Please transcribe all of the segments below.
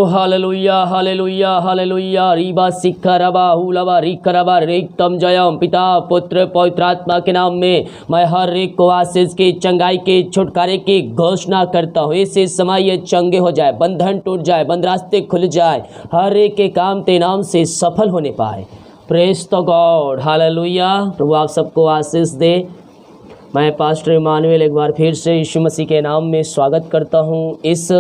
Hallelujah hallelujah hallelujah. रीबा सिक्खा रबा हुलबा रिकरबा रेक्तम जयम। पिता पुत्र पवित्र आत्मा के नाम में मैं हर एक को आशीष की, चंगाई की, छुटकारे की घोषणा करता हूँ। इसी समय ये चंगे हो जाए, बंधन टूट जाए, बंद रास्ते खुल जाए, हर एक के काम तेरे नाम से सफल होने पाए। Praise the God, hallelujah. प्रभु आप सबको आशीष दे। मैं पास्टर इमानुएल एक बार फिर से यीशु मसीह के नाम में स्वागत करता हूँ इस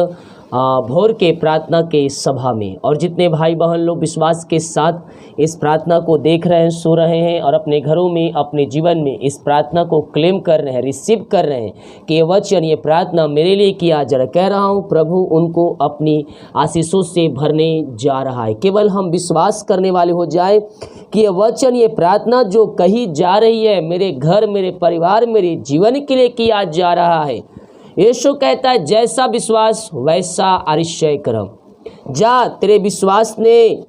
भोर के प्रार्थना के सभा में। और जितने भाई बहन लोग विश्वास के साथ इस प्रार्थना को देख रहे हैं, सो रहे हैं और अपने घरों में, अपने जीवन में इस प्रार्थना को क्लेम कर रहे हैं, रिसीव कर रहे हैं कि ये वचन, ये प्रार्थना मेरे लिए किया जा रहा है। कह रहा हूँ प्रभु उनको अपनी आशीषों से भरने जा रहा है। केवल हम विश्वास करने वाले हो जाए कि ये वचन, ये प्रार्थना जो कही जा रही है मेरे घर, मेरे परिवार, मेरे जीवन के लिए किया जा रहा है। यीशु कहता है जैसा विश्वास वैसा अतिशय कर्म। जा, तेरे विश्वास ने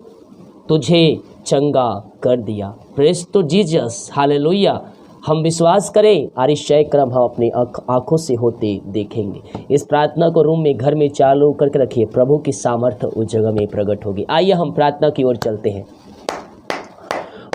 तुझे चंगा कर दिया। Praise to Jesus, hallelujah. हम विश्वास करें, अतिशय कर्म हम अपनी आंखों से होते देखेंगे। इस प्रार्थना को रूम में, घर में चालू करके रखिए। प्रभु की सामर्थ्य उस जगह में प्रकट होगी। आइए हम प्रार्थना की ओर चलते हैं।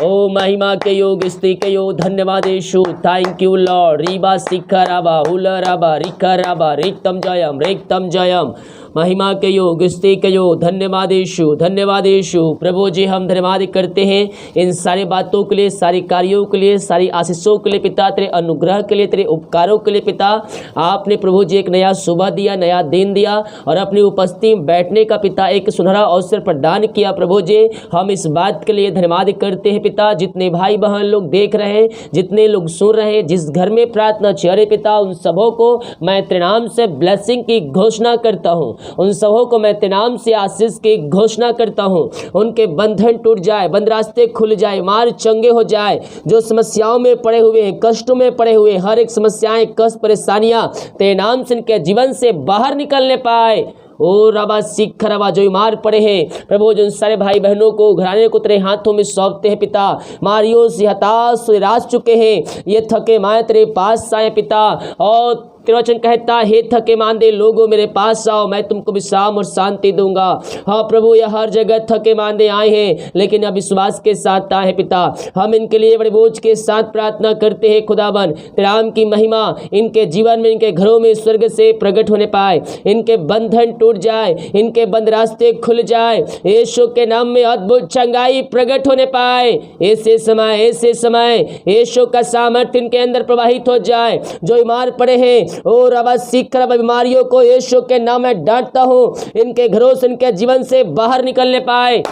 ओ महिमा के योग, स्तुति के योग, धन्यवाद यीशु, थैंक यू लॉर्ड। रीबा सिक्खा राबा हुला राबा रिका राबा रेक्तम जयम, रेक्तम जयम। महिमा के योग, स्तुति के योग, धन्यवाद यीशु, धन्यवाद यीशु। प्रभु जी हम धन्यवाद करते हैं इन सारी बातों के लिए, सारी कार्यों के लिए, सारी आशीषों के लिए पिता, तेरे अनुग्रह के लिए, तेरे उपकारों के लिए पिता। आपने प्रभु जी एक नया सुबह दिया, नया दिन दिया और अपनी उपस्थिति में बैठने का पिता एक सुनहरा अवसर प्रदान किया। प्रभु जी हम इस बात के लिए धन्यवाद करते हैं पिता। जितने भाई बहन लोग देख रहे हैं, जितने लोग सुन रहे हैं, जिस घर में प्रार्थना चल रही पिता, उन सबों को मैं तेरे नाम से ब्लेसिंग की घोषणा करता हूँ। उन सबों को मैं तेरे नाम से आशीष की घोषणा करता हूँ। उनके बंधन टूट जाए, बंद रास्ते खुल जाए, मार्ग चंगे हो जाए। जो समस्याओं में पड़े हुए हैं, कष्टों में पड़े हुए, हर एक समस्याएं, कष्ट, परेशानियां तेरे नाम से इनके जीवन से बाहर निकलने पाए। ओ रबा सिख रबा जो बीमार पड़े हैं प्रभु, जो सारे भाई बहनों को, घराने को तेरे हाथों में सौंपते हैं पिता। मारियों से हताश निराश चुके हैं, ये थके माए तेरे पास आए पिता। और तेरा वचन कहता है हे थके मांदे लोगों मेरे पास आओ, मैं तुमको विश्राम और शांति दूंगा। हाँ प्रभु, यह हर जगह थके मांदे आए हैं, लेकिन अब विश्वास के साथ आए पिता। हम इनके लिए बड़े बोझ के साथ प्रार्थना करते हैं खुदावन। तेरे नाम की महिमा इनके जीवन में, इनके घरों में स्वर्ग से प्रकट होने पाए। इनके बंधन टूट जाए, इनके बंद रास्ते खुल जाए। यीशु के नाम में अद्भुत चंगाई प्रकट होने पाए। ऐसे समय यीशु का सामर्थ्य इनके अंदर प्रवाहित हो जाए। जो बीमार पड़े हैं और रबा सीख कर बीमारियों को यीशु के नाम में डांटता हूँ, इनके घरों से, इनके जीवन से बाहर निकलने पाए।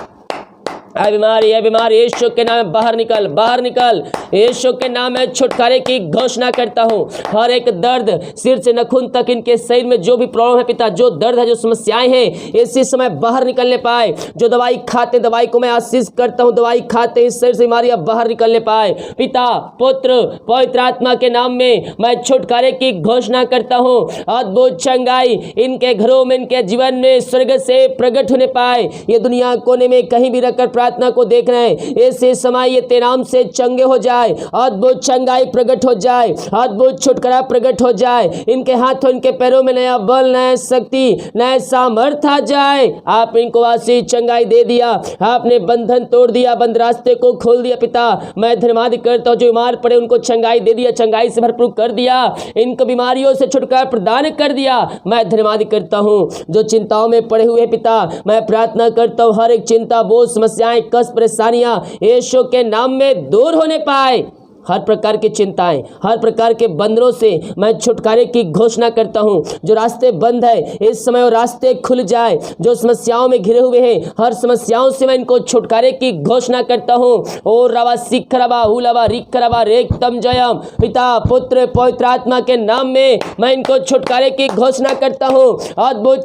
है बीमारी यीशु के नाम में बाहर निकल, बाहर निकल। यीशु के नाम में छुटकारे की घोषणा करता हूँ। हर एक दर्द, सिर से नखून तक, इनके शरीर में जो भी प्रॉब्लम है पिता, जो दर्द है, जो समस्याएं हैं, इसी समय बाहर निकलने पाए। जो दवाई खाते, दवाई को मैं आशीष करता हूँ, दवाई खाते इस शरीर से बीमारियां बाहर निकलने पाए। पिता पुत्र पवित्र आत्मा के नाम में मैं छुटकारे की घोषणा करता हूँ। अद्भुत चंगाई इनके घरों में, इनके जीवन में स्वर्ग से प्रकट होने पाए। ये दुनिया कोने में कहीं भी रखकर प्रार्थना को देख रहे हैं, ऐसे समय ये तेरे नाम से चंगे हो जाए, अद्भुत चंगाई प्रकट हो जाए, अद्भुत छुटकारा प्रकट हो जाए। इनके हाथों, इनके पैरों में नया बल, नया शक्ति, नया सामर्थ्य आ जाए। आप इनको आशीष चंगाई दे दिया, आपने बंधन तोड़ दिया, बंद रास्ते को खोल दिया पिता। मैं धन्यवाद करता हूँ। जो बीमार पड़े उनको चंगाई दे दिया, चंगाई से भरपूर कर दिया, इनको बीमारियों से छुटकारा प्रदान कर दिया। मैं धन्यवाद करता हूँ। जो चिंताओं में पड़े हुए पिता, मैं प्रार्थना करता हूँ हर एक चिंता, बोझ, समस्याएं, कष्ट, परेशानियां यीशु के नाम में दूर होने पाए। हर प्रकार की चिंताएं, हर प्रकार के बंधनों से मैं छुटकारे की घोषणा करता हूं। जो रास्ते बंद है इस समय वो रास्ते खुल जाए। जो समस्याओं में घिरे हुए हैं, हर समस्याओं से मैं इनको छुटकारे की घोषणा करता हूं। ओ रवा सिख रवा हुलवा रिक रवा रेक्तम जयम। पिता पुत्र पवित्र आत्मा के नाम में मैं इनको छुटकारे की घोषणा करता हूं। अद्भुत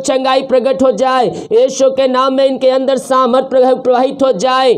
चंगाई प्रकट हो जाए। यीशु के नाम में इनके अंदर सामर्थ प्रवाहित हो जाए।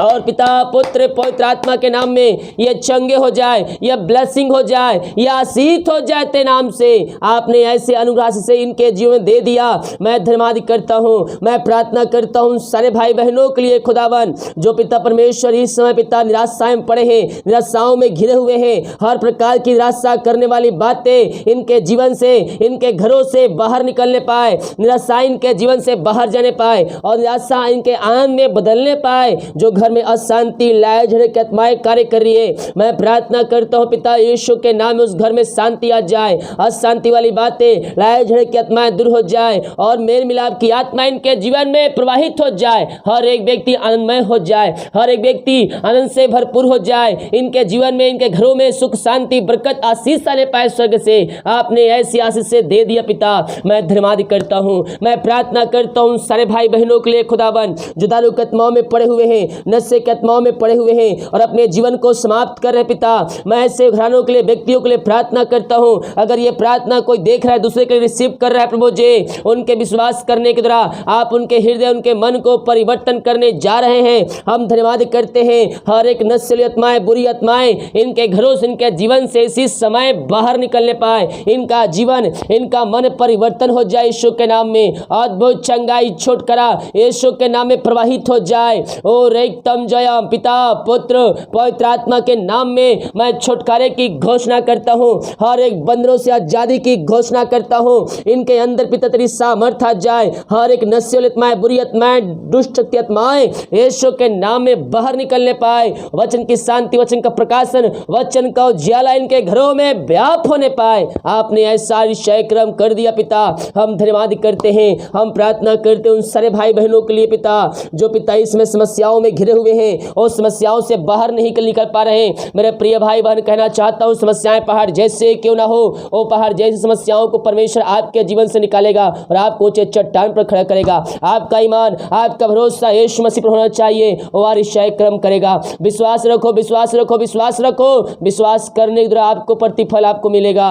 और पिता पुत्र पवित्र आत्मा के नाम में ये चंगे हो जाए, यह ब्लेसिंग हो जाए, यह आशीष हो जाए तेरे नाम से। आपने ऐसे अनुग्रह से इनके जीवन में दे दिया। मैं धन्यवाद करता हूँ, मैं प्रार्थना करता हूँ सारे भाई बहनों के लिए खुदावन, जो पिता परमेश्वर इस समय पिता निराशाएं में पड़े हैं, निराशाओं में घिरे हुए हैं, हर प्रकार की निराशा करने वाली बातें इनके जीवन से, इनके घरों से बाहर निकलने पाए, निराशा इनके जीवन से बाहर जाने पाए और निराशा इनके आनंद में बदलने पाए। जो घर में अशांति लाए झगड़े की आत्माएं कार्य कर रही है, मैं प्रार्थना करता हूँ पिता यीशु के नाम में उस घर में शांति आ जाए, अशांति वाली बातें लाए झगड़े की आत्माएं दूर हो जाए और मेल मिलाप की आत्मा इनके जीवन में प्रवाहित हो जाए। हर एक व्यक्ति आनंदमय हो जाए, हर एक व्यक्ति आनंद से भरपूर हो जाए। इनके जीवन में, इनके घरों में सुख शांति बरकत आशीष आने पाए स्वर्ग से। आपने ऐसी आशीष से दे दिया पिता, मैं धन्यवाद करता हूँ। मैं प्रार्थना करता हूँ सारे भाई बहनों के लिए खुदावन, जो दारू के आत्माओं में पड़े हुए हैं, नशे के आत्माओं में पड़े हुए हैं और अपने जीवन को समाप्त कर रहे पिता, मैं ऐसे घरानों के लिए, व्यक्तियों के लिए प्रार्थना करता हूँ। अगर ये प्रार्थना कोई देख रहा है, दूसरे के लिए रिसीव कर रहा है प्रभु जी, उनके विश्वास करने के द्वारा आप उनके हृदय, उनके मन को परिवर्तन करने जा रहे हैं। हम धन्यवाद करते हैं। हर एक नस्ली आत्माएं, बुरी आत्माएं इनके घरों से, इनके जीवन से इसी समय बाहर निकलने पाए, इनका जीवन, इनका मन परिवर्तन हो जाए यीशु के नाम में। अद्भुत चंगाई छुटकारा यीशु के नाम में प्रवाहित हो जाए। और एकदम जयम पिता पुत्र पवित्र आत्मा के नाम में मैं छुटकारे की घोषणा करता हूँ, हर एक बंधनों से आजादी की घोषणा करता हूँ। इनके अंदर पिता तेरी सामर्थ आ जाए। हर एक नस्ली आत्माएं, बुरी आत्माएं, दुष्ट शक्ति आत्माएं यीशु के नाम में बाहर निकलने पाए। वचन की शांति, वचन का प्रकाशन, वचन का उजाला इनके घरों में व्याप होने पाए। आपने ऐसा निश्चय क्रम कर दिया पिता, हम धन्यवाद करते हैं। हम प्रार्थना करते हैं उन सारे भाई बहनों के लिए पिता, जो पिता इसमें समस्याओं में घिरे हुए हैं और समस्याओं से बाहर नहीं निकल पा रहे हैं। मेरे प्रिय भाई बहन, कहना चाहता हूँ, समस्याएं पहाड़ जैसे क्यों ना हो, वो पहाड़ जैसी समस्याओं को परमेश्वर आपके जीवन से निकालेगा और आपको ऊंचे चट्टान पर खड़ा करेगा। आपका ईमान, आपका भरोसा यीशु मसीह पर होना चाहिए, वो निश्चय क्रम करेगा। विश्वास रखो, विश्वास रखो, विश्वास रखो। विश्वास करने के द्वारा आपको प्रतिफल आपको मिलेगा।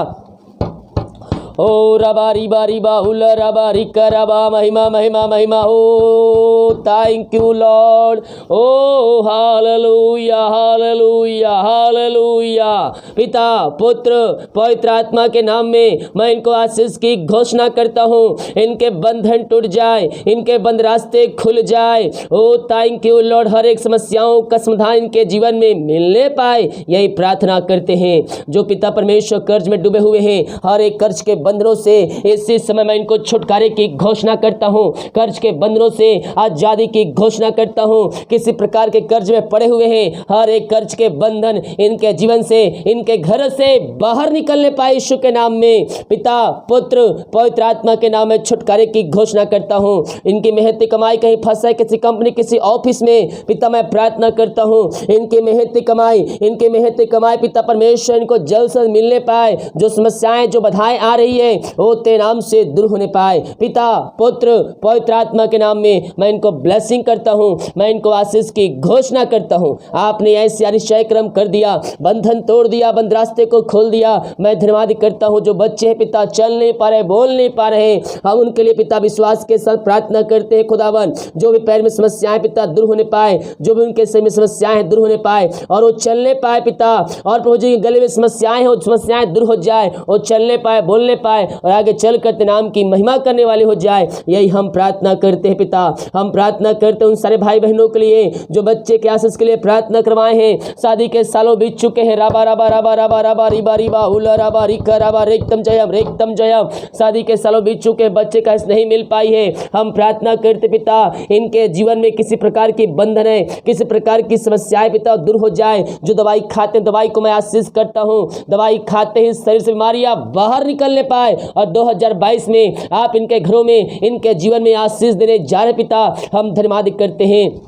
ओ रबा रिबा रिबा हुल रबा रिका रबा, महिमा महिमा महिमा। Oh thank you Lord, oh hallelujah hallelujah hallelujah. पिता पुत्र पवित्र आत्मा के नाम में मैं इनको आशीष की घोषणा करता हूँ। इनके बंधन टूट जाए, इनके बंद रास्ते खुल जाए। ओ थैंक यू लॉर्ड, हर एक समस्याओं का समाधान इनके जीवन में मिलने पाए, यही प्रार्थना करते हैं। जो पिता परमेश्वर कर्ज में डूबे हुए हैं, हर एक कर्ज के बंधनों से इसी समय मैं इनको छुटकारे की घोषणा करता हूं। कर्ज के बंधनों से आजादी की घोषणा करता हूं। किसी प्रकार के कर्ज में पड़े हुए हैं, हर एक कर्ज के बंधन इनके जीवन से, इनके घर से बाहर निकलने पाए यीशु के नाम में। पिता पुत्र पवित्र आत्मा के नाम में छुटकारे की घोषणा करता हूं। इनकी मेहनती कमाई कहीं फंसा है किसी कंपनी, किसी ऑफिस में, पिता मैं प्रार्थना करता हूं, इनकी मेहनती कमाई पिता परमेश्वर इनको जल्द से मिलने पाए। जो समस्याएं, जो बाधाएं आ रही है, वो तेरे नाम से दूर होने पाए। पिता पुत्र पवित्र आत्मा के नाम में मैं इनको ब्लेसिंग करता हूँ, मैं इनको आशीष की घोषणा करता हूँ। आपने ऐसे निश्चय क्रम कर दिया, बंधन तोड़ दिया, बंद रास्ते को खोल दिया। मैं धन्यवाद करता हूँ। जो बच्चे हैं पिता चल नहीं पा रहे, बोल नहीं पा रहे, हम उनके लिए पिता विश्वास के साथ प्रार्थना करते हैं खुदावन। जो भी पैर में समस्याएं पिता दूर होने पाए, जो भी उनके शरीर में समस्याएं दूर होने पाए और वो चलने पाए पिता। और प्रभु जी गले में समस्याएं हो, समस्याएं दूर हो जाए, वो चलने पाए, बोलने पाए और आगे चल कर तेरे नाम की महिमा करने वाले हो जाए। यही हम प्रार्थना करते हैं पिता। हम प्रार्थना करते हैं उन सारे भाई बहनों के लिए जो बच्चे के आशीष के लिए प्रार्थना करवाए हैं। शादी के सालों बीत चुके हैं, राबा राबा राबा राबा राबा रिबा रिबा उला राबा रिका राबा रेक्तम जयम रेक्तम जयम। शादी के सालों बीत चुके हैं, बच्चे का नहीं मिल पाई है। हम प्रार्थना करते पिता, इनके जीवन में किसी प्रकार की बंधन है, किसी प्रकार की समस्याएं पिता दूर हो जाए। जो दवाई खाते हैं, दवाई को मैं आशीष करता हूँ, दवाई खाते ही शरीर से बीमारियां बाहर निकलने पाए और 2022 में आप इनके घरों में, इनके जीवन में आशीष देने जा रहे पिता। हम धन्यवाद करते हैं।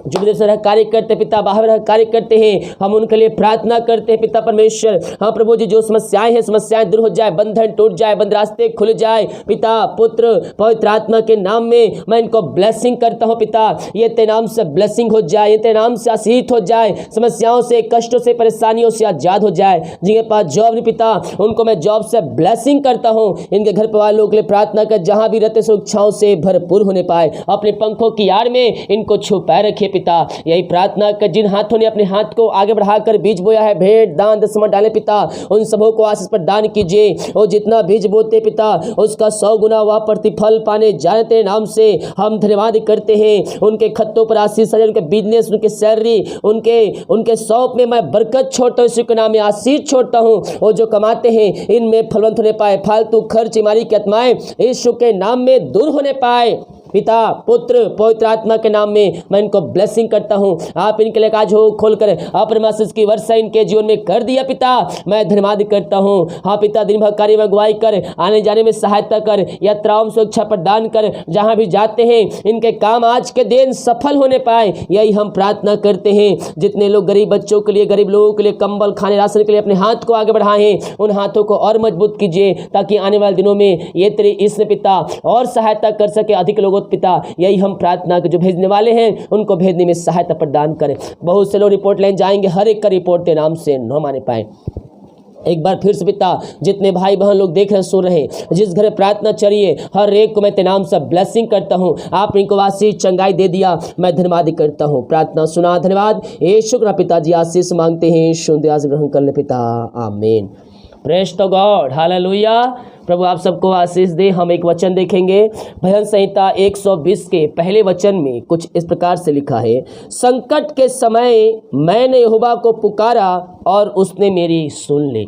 जो विदेश में कार्य करते पिता, बाहर कार्य करते हैं, हम उनके लिए प्रार्थना करते हैं पिता परमेश्वर। हाँ प्रभु जी, जो समस्याएं हैं, समस्याएं दूर हो जाए, बंधन टूट जाए, बंद रास्ते खुल जाए। पिता पुत्र पवित्र आत्मा के नाम में मैं इनको ब्लेसिंग करता हूँ पिता। ये तेरे नाम से ब्लेसिंग हो जाए, ये तेरे नाम से आशीष हो जाए, समस्याओं से, कष्टों से, परेशानियों से आजाद हो जाए। जिनके पास जॉब नहीं पिता, उनको मैं जॉब से ब्लेसिंग करता हूँ। इनके घर परिवार लोगों के लिए प्रार्थना कर, जहाँ भी रहते सुरक्षाओं से भरपूर होने पाए। अपने पंखों की आड़ में इनको छुपाए रखे पिता। यही प्रार्थना कर जिन हाथों ने अपने हाथ को आगे बढ़ाकर बीज बोया है, भेंट दान दसवां डाले पिता, उन सबों को आशीष प्रदान कीजिए। और जितना बीज बोते पिता उसका 100 गुना वह प्रतिफल पाने जाने तेरे नाम से हम धन्यवाद करते हैं। उनके खत्तों पर आशीष है, उनके बिजनेस, उनके सैलरी, उनके शॉप में मैं बरकत छोड़ता हूँ, यीशु के नाम में आशीष छोड़ता हूँ। और जो कमाते हैं इनमें फलवंत होने पाए, फालतू खर्च बीमारी की आत्माएं यीशु के नाम में दूर होने पाए। पिता पुत्र पवित्र आत्मा के नाम में मैं इनको ब्लेसिंग करता हूं। आप इनके लिए आज हो खोलकर अपने आशीष की वर्षा इनके जीवन में कर दिया पिता, मैं धन्यवाद करता हूं। हाँ पिता, दिन भर कार्य में अगुवाई कर, आने जाने में सहायता कर, यात्राओं में सुरक्षा प्रदान कर, जहां भी जाते हैं इनके काम आज के दिन सफल होने पाए, यही हम प्रार्थना करते हैं। जितने लोग गरीब बच्चों के लिए, गरीब लोगों के लिए कंबल, खाने, राशन के लिए अपने हाथ को आगे बढ़ाए हैं, उन हाथों को और मजबूत कीजिए ताकि आने वाले दिनों में ये तेरे इसमें पिता और सहायता कर सके अधिक लोगों पिता। यही हम प्रार्थना के जो भेजने वाले हैं उनको भेजने में सहायता प्रदान करें। बहुत से लोग रिपोर्ट लेने जाएंगे, हर एक का रिपोर्ट तेरे नाम से न माने पाए। एक बार फिर से पिता, जितने भाई बहन लोग देख रहे सुन रहे, जिस घर प्रार्थना चलिए, हर एक को मैं तेरे नाम से ब्लेसिंग करता हूँ। आप इनको आशीष चंगाई दे दिया, मैं धन्यवाद करता हूँ। प्रार्थना सुना, धन्यवाद। यीशु के पिताजी आशीष मांगते हैं, शुद्ध आशीष ग्रहण कर ले पिता, आमीन। Praise to God, hallelujah. प्रभु आप सबको आशीष दे। हम एक वचन देखेंगे, भजन संहिता 120 के पहले वचन में कुछ इस प्रकार से लिखा है, संकट के समय मैंने यहोवा को पुकारा और उसने मेरी सुन ली।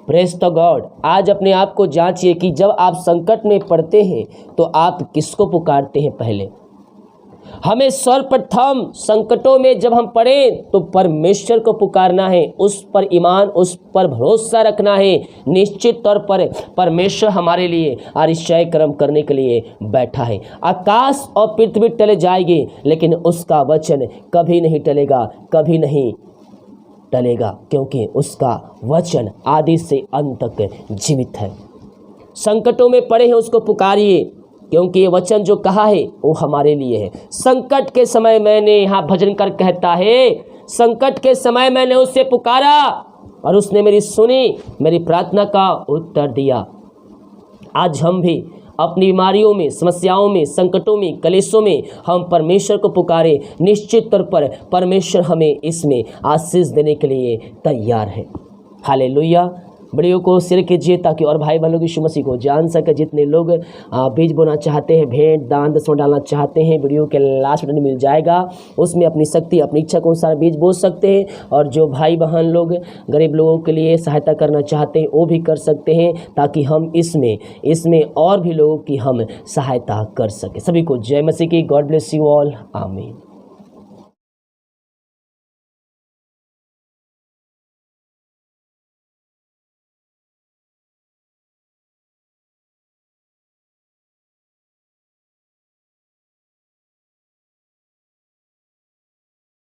Praise to God. आज अपने आप को जांचिए कि जब आप संकट में पड़ते हैं तो आप किसको पुकारते हैं। पहले हमें सर्वप्रथम संकटों में जब हम पड़े तो परमेश्वर को पुकारना है, उस पर ईमान, उस पर भरोसा रखना है। निश्चित तौर पर परमेश्वर हमारे लिए आश्चर्य कर्म करने के लिए बैठा है। आकाश और पृथ्वी टले जाएगी लेकिन उसका वचन कभी नहीं टलेगा, कभी नहीं टलेगा, क्योंकि उसका वचन आदि से अंत तक जीवित है। संकटों में पड़े हैं उसको पुकारिए, क्योंकि ये वचन जो कहा है वो हमारे लिए है। संकट के समय मैंने, यहाँ भजनकर कहता है, संकट के समय मैंने उससे पुकारा और उसने मेरी सुनी, मेरी प्रार्थना का उत्तर दिया। आज हम भी अपनी बीमारियों में, समस्याओं में, संकटों में, कलेशों में हम परमेश्वर को पुकारे। निश्चित तौर पर परमेश्वर हमें इसमें आशीष देने के लिए तैयार है। हालेलुया। वीडियो को शेयर कीजिए ताकि और भाई बहनों की यीशु मसीह को जान सके। जितने लोग बीज बोना चाहते हैं, भेंट दान दसवां डालना चाहते हैं, वीडियो के लास्ट में मिल जाएगा, उसमें अपनी शक्ति, अपनी इच्छा के अनुसार बीज बो सकते हैं। और जो भाई बहन लोग गरीब लोगों के लिए सहायता करना चाहते हैं वो भी कर सकते हैं, ताकि हम इसमें और भी लोगों की हम सहायता कर सकें। सभी को जय मसीह की। गॉड ब्लेस यू ऑल, आमीन।